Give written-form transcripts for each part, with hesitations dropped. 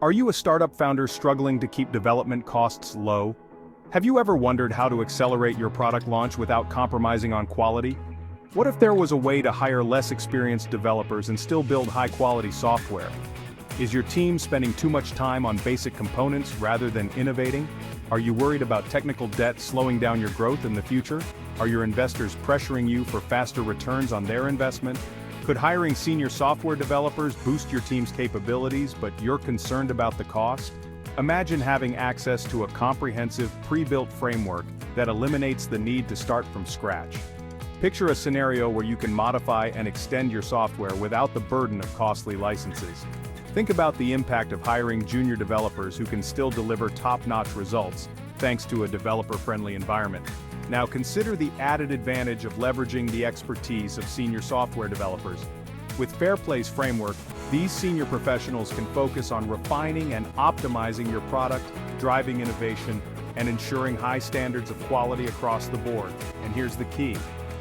Are you a startup founder struggling to keep development costs low? Have you ever wondered how to accelerate your product launch without compromising on quality? What if there was a way to hire less experienced developers and still build high-quality software? Is your team spending too much time on basic components rather than innovating? Are you worried about technical debt slowing down your growth in the future? Are your investors pressuring you for faster returns on their investment? Could hiring senior software developers boost your team's capabilities, but you're concerned about the cost? Imagine having access to a comprehensive, pre-built framework that eliminates the need to start from scratch. Picture a scenario where you can modify and extend your software without the burden of costly licenses. Think about the impact of hiring junior developers who can still deliver top-notch results, thanks to a developer-friendly environment. Now consider the added advantage of leveraging the expertise of senior software developers. With FairPlay's framework, these senior professionals can focus on refining and optimizing your product, driving innovation, and ensuring high standards of quality across the board. And here's the key.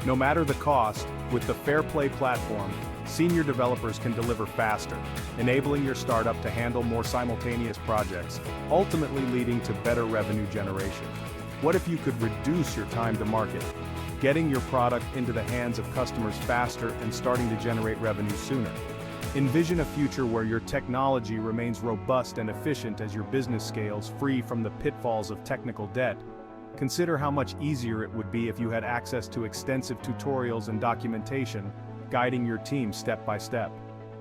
No matter the cost, with the FairPlay platform, senior developers can deliver faster, enabling your startup to handle more simultaneous projects, ultimately leading to better revenue generation. What if you could reduce your time to market, getting your product into the hands of customers faster and starting to generate revenue sooner? Envision a future where your technology remains robust and efficient as your business scales, free from the pitfalls of technical debt. Consider how much easier it would be if you had access to extensive tutorials and documentation, guiding your team step by step.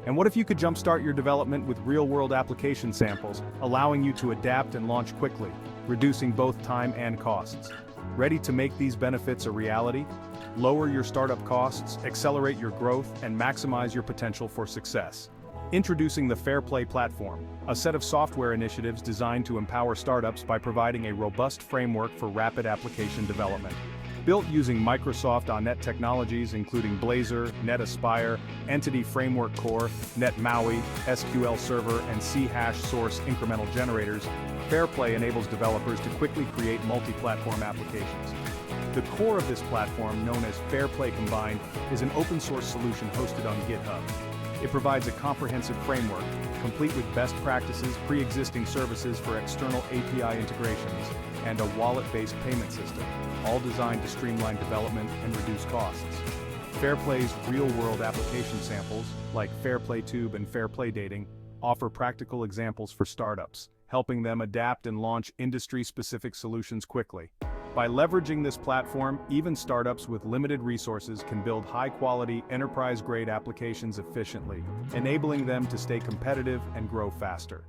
And what if you could jumpstart your development with real-world application samples, allowing you to adapt and launch quickly, reducing both time and costs? Ready to make these benefits a reality? Lower your startup costs, accelerate your growth, and maximize your potential for success. Introducing the FairPlay platform, a set of software initiatives designed to empower startups by providing a robust framework for rapid application development. Built using Microsoft.NET technologies including Blazor, NetAspire, Entity Framework Core, NetMaui, SQL Server, and C# source incremental generators, FairPlay enables developers to quickly create multi-platform applications. The core of this platform, known as FairPlay Combined, is an open-source solution hosted on GitHub. It provides a comprehensive framework, complete with best practices, pre-existing services for external API integrations, and a wallet-based payment system, all designed to streamline development and reduce costs. FairPlay's real-world application samples, like FairPlayTube and FairPlayDating, offer practical examples for startups, helping them adapt and launch industry-specific solutions quickly. By leveraging this platform, even startups with limited resources can build high-quality, enterprise-grade applications efficiently, enabling them to stay competitive and grow faster.